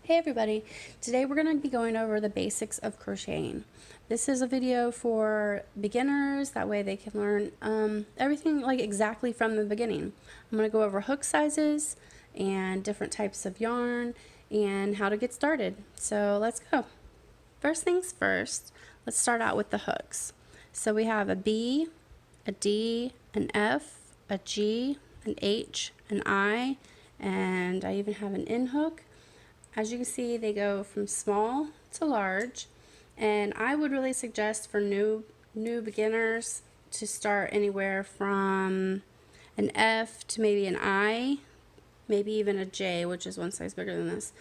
Hey everybody, today we're going to be going over the basics of crocheting. This is a video for beginners, that way they can learn everything like exactly from the beginning. I'm going to go over hook sizes and different types of yarn and how to get started. So let's go. First things first, let's start out with the hooks. So we have a B, a D, an F, a G, an H, an I, and I even have an N hook. As you can see, they go from small to large, and I would really suggest for new beginners to start anywhere from an F to maybe an I, maybe even a J, which is one size bigger than this.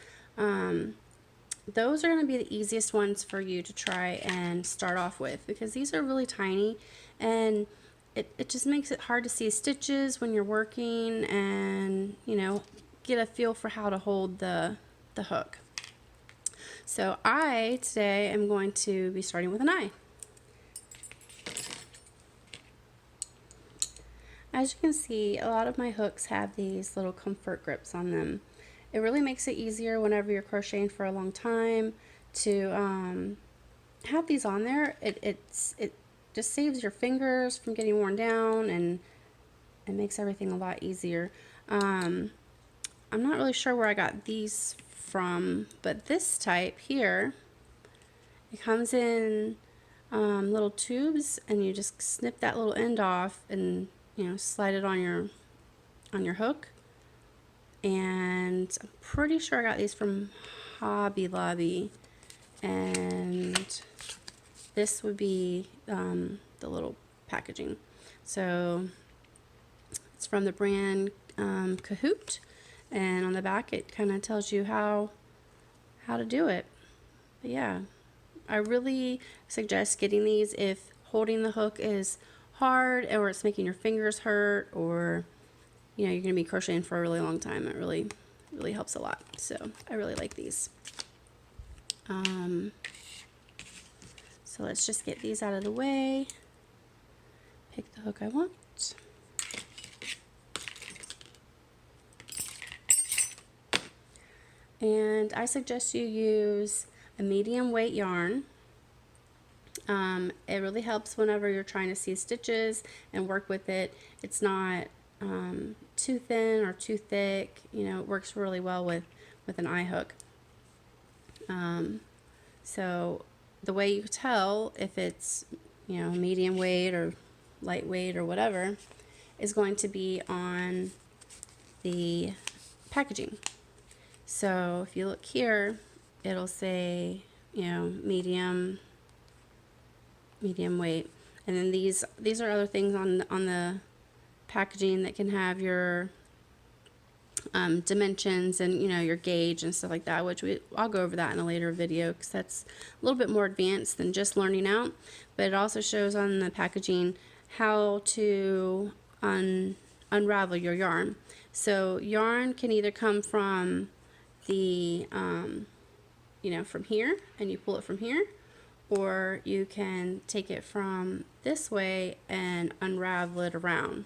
Those are going to be the easiest ones for you to try and start off with, because these are really tiny and it just makes it hard to see stitches when you're working and, you know, get a feel for how to hold the hook. So I today am going to be starting with an I. As you can see, a lot of my hooks have these little comfort grips on them. It really makes it easier whenever you're crocheting for a long time to have these on there. It just saves your fingers from getting worn down, and it makes everything a lot easier. I'm not really sure where I got these from, but this type here, it comes in little tubes, and you just snip that little end off and, you know, slide it on your hook. And I'm pretty sure I got these from Hobby Lobby, and this would be the little packaging. So it's from the brand Kahoot, and on the back it kind of tells you how to do it. But yeah, I really suggest getting these if holding the hook is hard, or it's making your fingers hurt, or you know you're going to be crocheting for a really long time. It really helps a lot. So I really like these. So let's just get these out of the way. Pick the hook I want. And I suggest you use a medium weight yarn. It really helps whenever you're trying to see stitches and work with it. It's not too thin or too thick. You know, it works really well with an eye hook. So the way you tell if it's, you know, medium weight or lightweight or whatever is going to be on the packaging. So if you look here, it'll say, you know, medium weight, and then these are other things on the packaging that can have your dimensions and, you know, your gauge and stuff like that, which I'll go over that in a later video because that's a little bit more advanced than just learning out. But it also shows on the packaging how to unravel your yarn. So yarn can either come from the you know, from here, and you pull it from here, or you can take it from this way and unravel it around.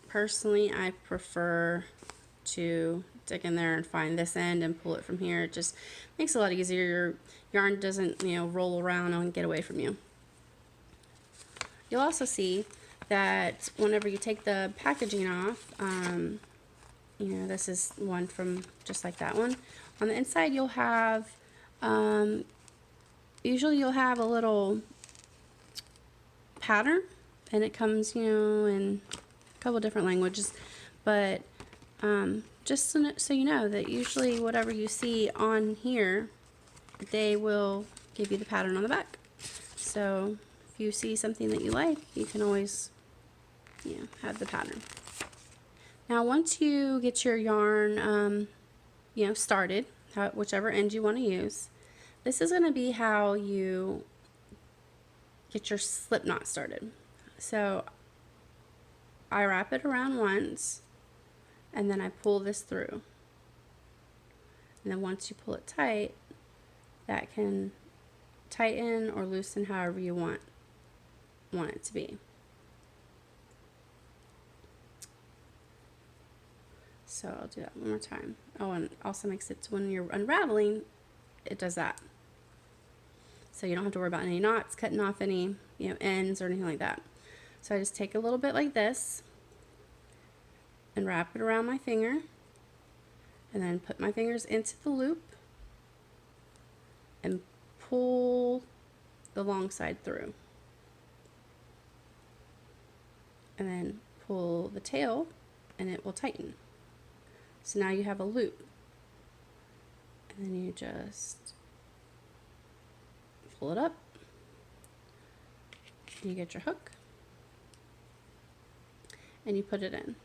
Personally, I prefer to dig in there and find this end and pull it from here. It just makes it a lot easier. Your yarn doesn't, you know, roll around and get away from you. You'll also see that whenever you take the packaging off, you know, this is one from just like that one. On the inside, you'll have, usually you'll have a little pattern, and it comes, you know, in a couple different languages. But just so you know that usually whatever you see on here, they will give you the pattern on the back. So if you see something that you like, you can always, you know, have the pattern. Now once you get your yarn, you know, started, whichever end you want to use, this is going to be how you get your slip knot started. So I wrap it around once, and then I pull this through. And then once you pull it tight, that can tighten or loosen however you want it to be. So I'll do that one more time. Oh, and also makes it when you're unraveling, it does that. So you don't have to worry about any knots, cutting off any, ends or anything like that. So I just take a little bit like this and wrap it around my finger, and then put my fingers into the loop and pull the long side through. And then pull the tail and it will tighten. So now you have a loop. And then you just pull it up. And you get your hook. And you put it in.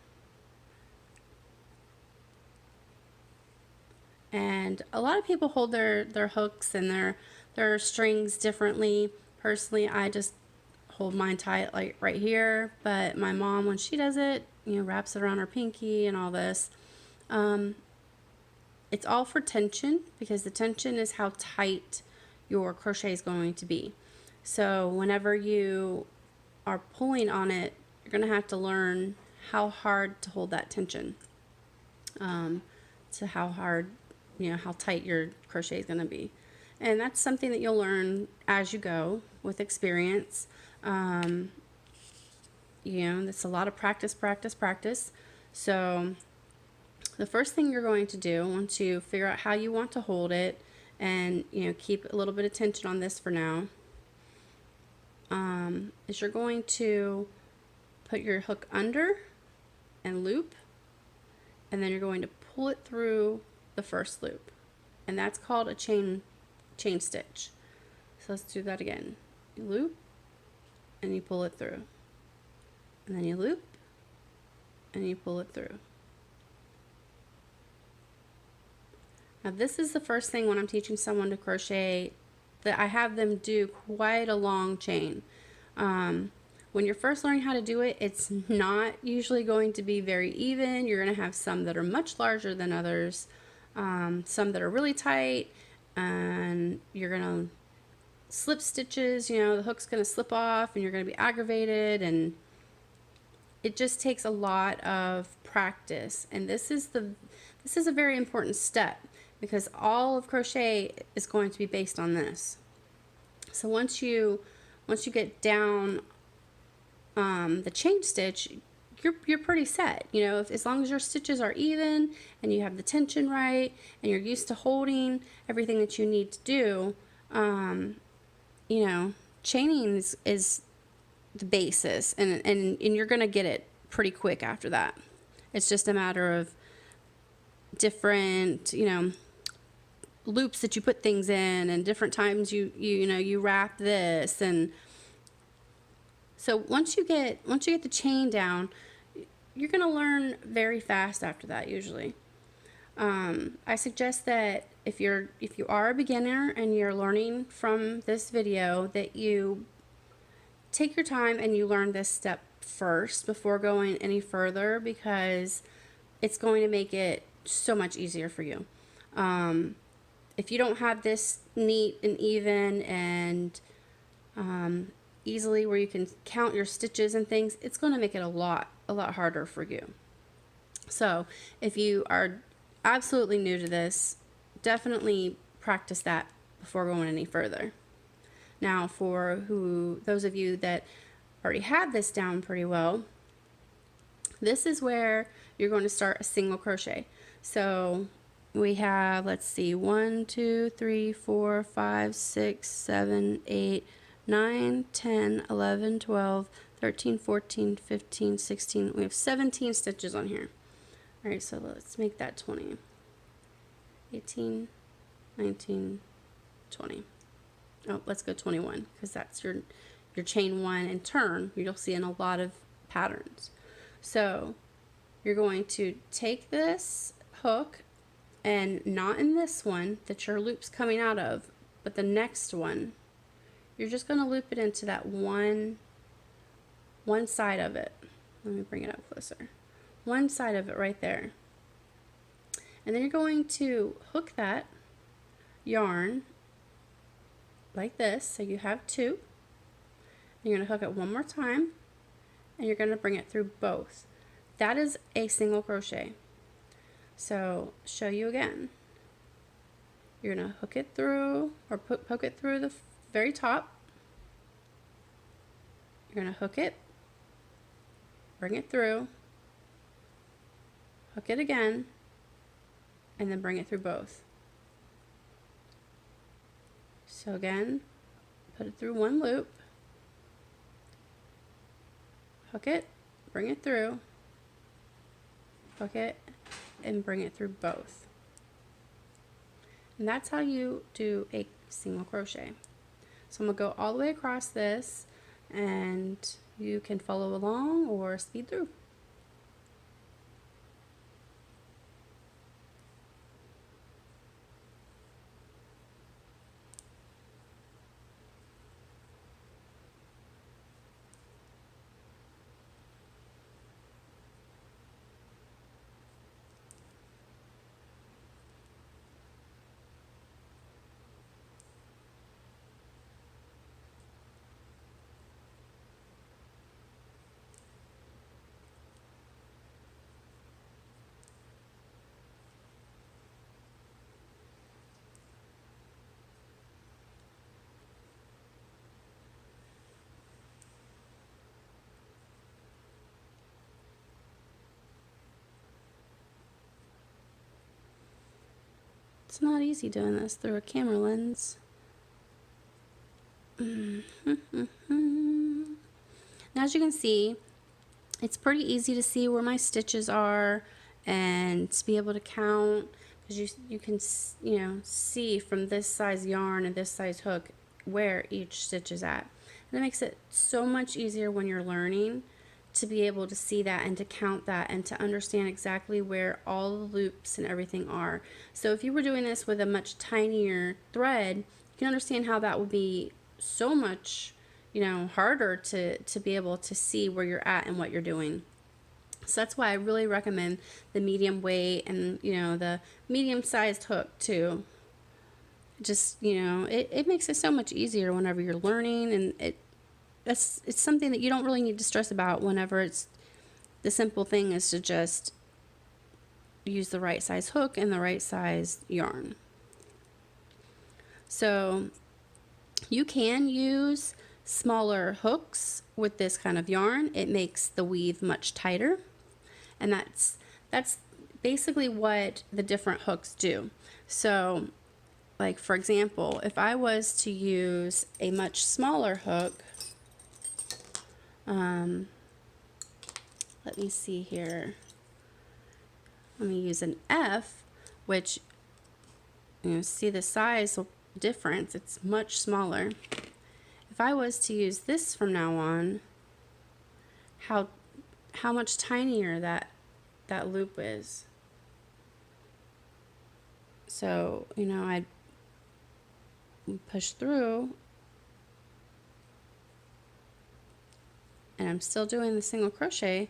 And a lot of people hold their hooks and their strings differently. Personally, I just hold mine tight like right here, but my mom, when she does it, wraps it around her pinky and all this. It's all for tension, because the tension is how tight your crochet is going to be. So whenever you are pulling on it, you're going to have to learn how hard to hold that tension, to how hard, how tight your crochet is going to be. And that's something that you'll learn as you go with experience. That's a lot of practice. So the first thing you're going to do, once you figure out how you want to hold it, and keep a little bit of tension on this for now, is you're going to put your hook under and loop, and then you're going to pull it through the first loop, and that's called a chain stitch. So let's do that again. You loop and you pull it through, and then you loop and you pull it through. Now this is the first thing when I'm teaching someone to crochet that I have them do quite a long chain. When you're first learning how to do it, it's not usually going to be very even. You're going to have some that are much larger than others, some that are really tight, and you're going to slip stitches, the hook's going to slip off and you're going to be aggravated, and it just takes a lot of practice. And this is a very important step, because all of crochet is going to be based on this. So once you get down the chain stitch, you're pretty set. As long as your stitches are even and you have the tension right and you're used to holding everything that you need to do, chaining is the basis, and you're gonna get it pretty quick after that. It's just a matter of different loops that you put things in, and different times you wrap this. And so once you get the chain down, you're gonna learn very fast after that usually. I suggest that if you are a beginner and you're learning from this video, that you take your time and you learn this step first before going any further, because it's going to make it so much easier for you. If you don't have this neat and even and easily where you can count your stitches and things, it's going to make it a lot harder for you. So if you are absolutely new to this, definitely practice that before going any further. Now, for those of you that already have this down pretty well, this is where you're going to start a single crochet. So we have, let's see, 1, 2, 3, 4, 5, 6, 7, 8, 9, 10, 11, 12, 13, 14, 15, 16. We have 17 stitches on here. All right, so let's make that 20. 18, 19, 20. Oh, let's go 21, because that's your chain one and turn. You'll see in a lot of patterns. So you're going to take this hook, and not in this one that your loop's coming out of, but the next one, you're just going to loop it into that one side of it. Let me bring it up closer. One side of it right there. And then you're going to hook that yarn like this, so you have two. You're going to hook it one more time, and you're going to bring it through both. That is a single crochet. So show you again. You're going to hook it through, or poke it through the very top. You're going to hook it, bring it through, hook it again, and then bring it through both. So again, put it through one loop, hook it, bring it through, hook it, and bring it through both. And that's how you do a single crochet. So I'm going to go all the way across this, and you can follow along or speed through. It's not easy doing this through a camera lens. Now, as you can see, it's pretty easy to see where my stitches are and to be able to count, because you can see from this size yarn and this size hook where each stitch is at. And it makes it so much easier when you're learning to be able to see that and to count that and to understand exactly where all the loops and everything are. So if you were doing this with a much tinier thread, you can understand how that would be so much harder to be able to see where you're at and what you're doing. So that's why I really recommend the medium weight and the medium sized hook too. Just it makes it so much easier whenever you're learning, and it's something that you don't really need to stress about whenever it's the simple thing is to just use the right size hook and the right size yarn. So you can use smaller hooks with this kind of yarn. It makes the weave much tighter, and that's basically what the different hooks do. So like for example, if I was to use a much smaller hook, let me see here. Let me use an F, which see the size difference. It's much smaller. If I was to use this from now on, how much tinier that loop is. So I'd push through, and I'm still doing the single crochet,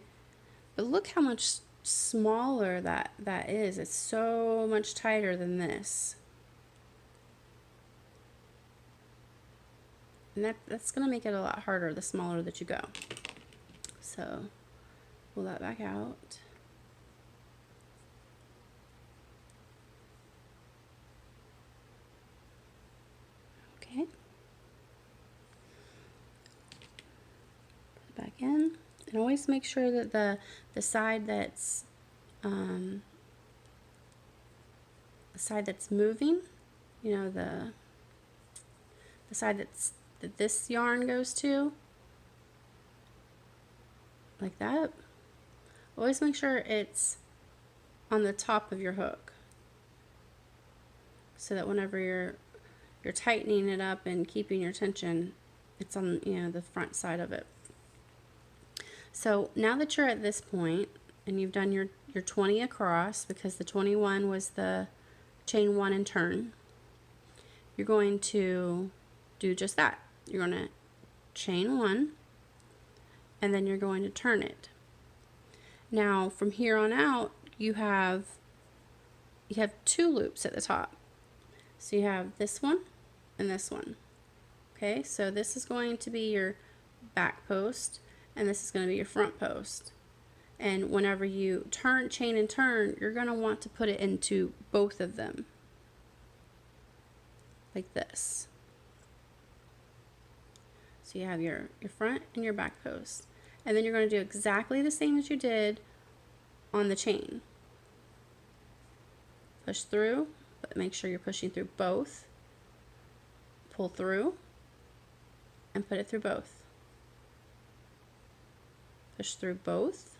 but look how much smaller that is. It's so much tighter than this, and that's gonna make it a lot harder the smaller that you go. So pull that back out. Okay, put it back in, and always make sure that the side that's moving, the side that this yarn goes to, like that. Always make sure it's on the top of your hook, so that whenever you're tightening it up and keeping your tension, it's on the front side of it. So now that you're at this point and you've done your 20 across, because the 21 was the chain 1 and turn, you're going to do just that. You're going to chain 1, and then you're going to turn it. Now from here on out, you have 2 loops at the top. So you have this one and this one. Okay, so this is going to be your back post, and this is going to be your front post. And whenever you turn, chain and turn, you're going to want to put it into both of them, like this. So you have your front and your back post. And then you're going to do exactly the same as you did on the chain. Push through, but make sure you're pushing through both. Pull through and put it through both. Push through both.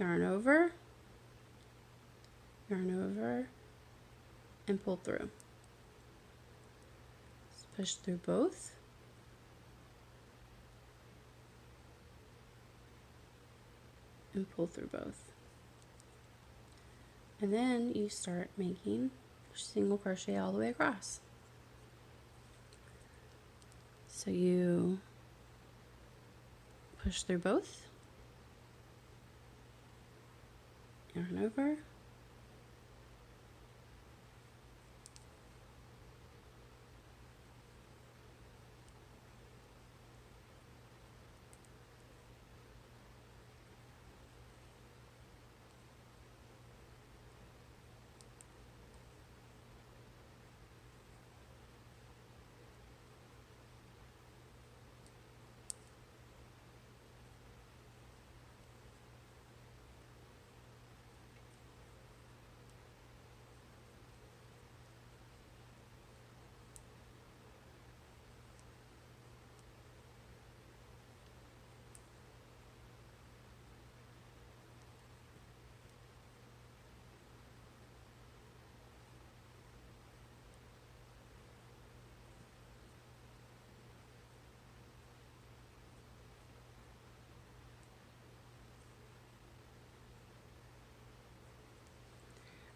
Yarn over, and pull through. Push through both. And pull through both. And then you start making single crochet all the way across. So you push through both, yarn over,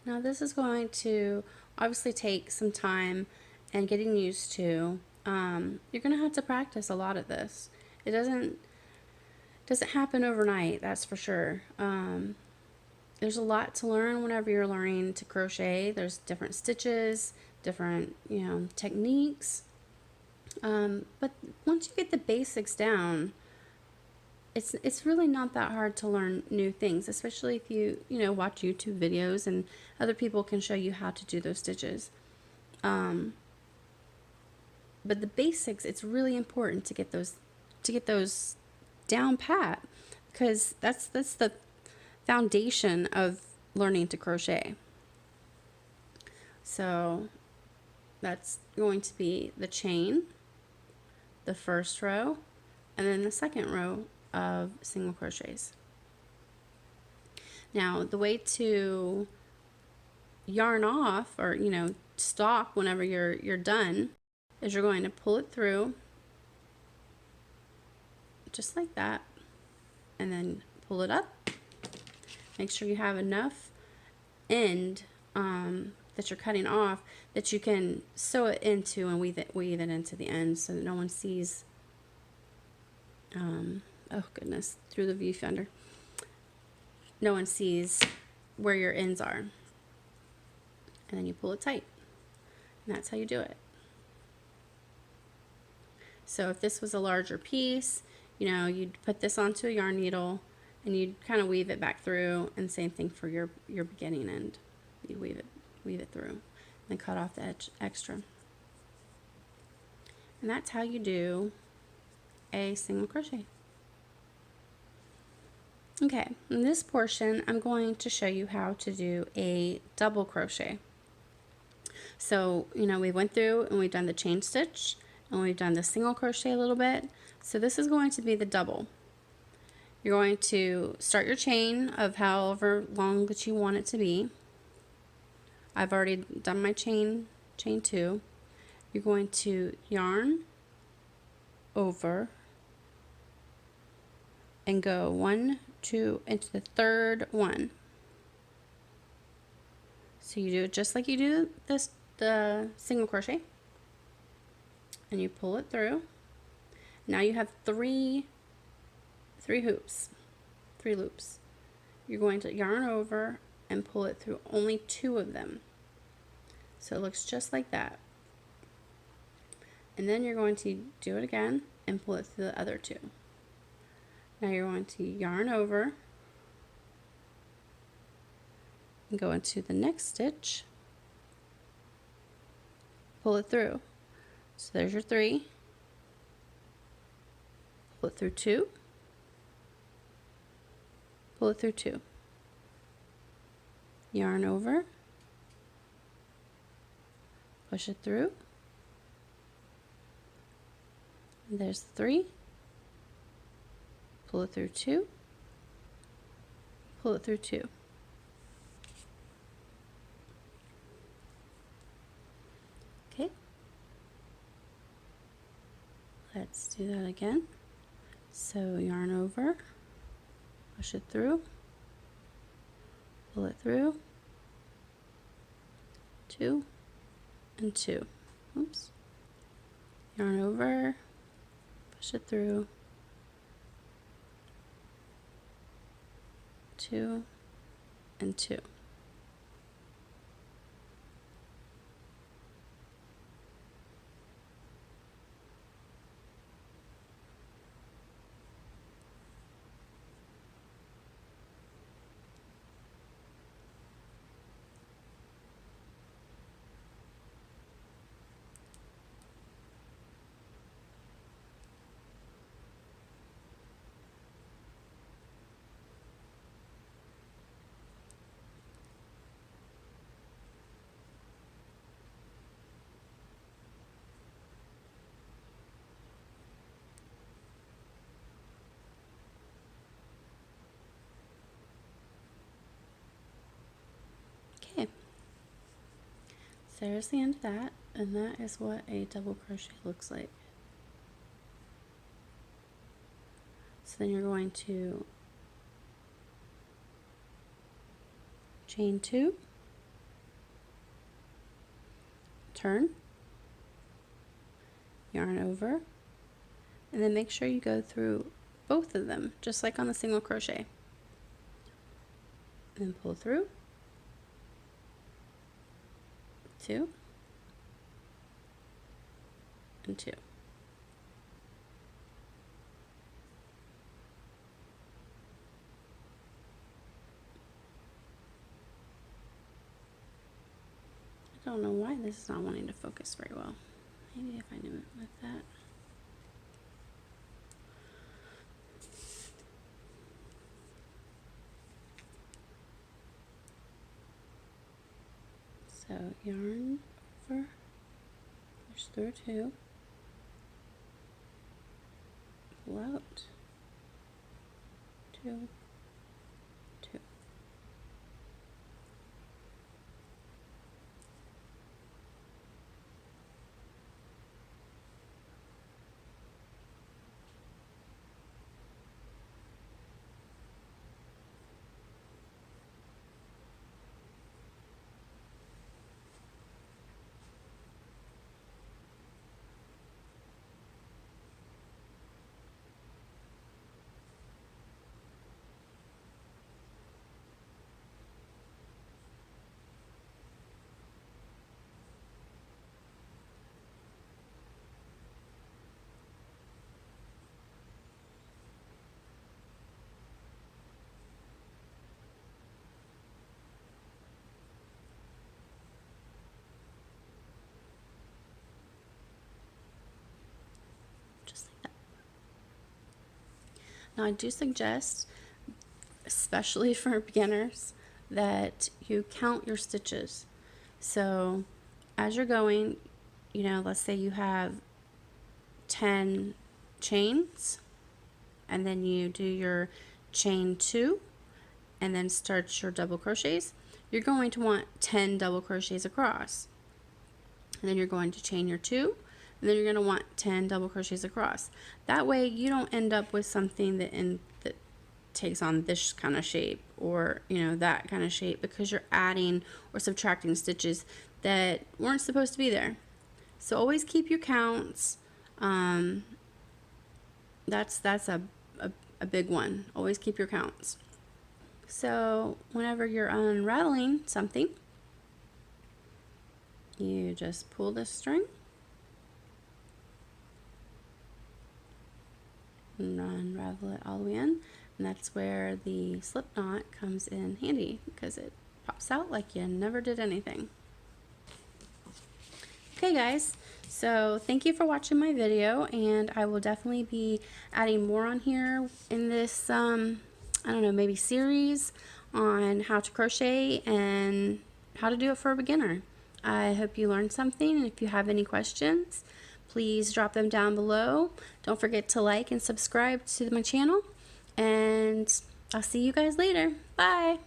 now this is going to obviously take some time and getting used to. You're going to have to practice a lot of this. It doesn't happen overnight, that's for sure. There's a lot to learn whenever you're learning to crochet. There's different stitches, different techniques. But once you get the basics down, it's really not that hard to learn new things, especially if you watch YouTube videos and other people can show you how to do those stitches. But the basics, it's really important to get those down pat, because that's the foundation of learning to crochet. So that's going to be the chain, the first row, and then the second row of single crochets. Now the way to yarn off, or stop whenever you're done, is you're going to pull it through just like that, and then pull it up. Make sure you have enough end that you're cutting off that you can sew it into and weave it into the end, so that no one sees oh goodness, through the viewfinder, no one sees where your ends are. And then you pull it tight, and that's how you do it. So if this was a larger piece, you'd put this onto a yarn needle and you'd kind of weave it back through, and same thing for your beginning end. You weave it through and then cut off the edge extra. And that's how you do a single crochet. Okay, in this portion I'm going to show you how to do a double crochet. So we went through and we've done the chain stitch and we've done the single crochet a little bit. So this is going to be the double. You're going to start your chain of however long that you want it to be. I've already done my chain 2. You're going to yarn over and go 1, 2 into the third one. So you do it just like you do the single crochet, and you pull it through. Now you have three loops. You're going to yarn over and pull it through only 2 of them, so it looks just like that. And then you're going to do it again and pull it through the other 2. Now you're going to yarn over and go into the next stitch, pull it through. So there's your 3, pull it through 2, pull it through 2, yarn over, push it through, and there's 3, pull it through 2, pull it through 2. Okay, let's do that again. So yarn over, push it through, pull it through, 2 and 2. Oops. Yarn over, push it through, 2 and 2. Okay, so there's the end of that, and that is what a double crochet looks like. So then you're going to chain 2, turn, yarn over, and then make sure you go through both of them, just like on the single crochet. And then pull through, 2 and 2. I don't know why this is not wanting to focus very well. Maybe if I knew it with that. So yarn over, push through 2, pull out, 2, 2. Just like that. Now I do suggest, especially for beginners, that you count your stitches. So as you're going, you know, let's say you have 10 chains, and then you do your chain 2 and then start your double crochets. You're going to want 10 double crochets across, and then you're going to chain your 2, and then you're going to want 10 double crochets across. That way you don't end up with something that takes on this kind of shape, or you know, that kind of shape, because you're adding or subtracting stitches that weren't supposed to be there. So always keep your counts. That's a big one. Always keep your counts. So whenever you're unraveling something, you just pull this string, and unravel it all the way in, and that's where the slip knot comes in handy because it pops out like you never did anything. Okay guys, so thank you for watching my video, and I will definitely be adding more on here in this I don't know, maybe series on how to crochet and how to do it for a beginner. I hope you learned something, and if you have any questions, please drop them down below. Don't forget to like and subscribe to my channel, and I'll see you guys later. Bye!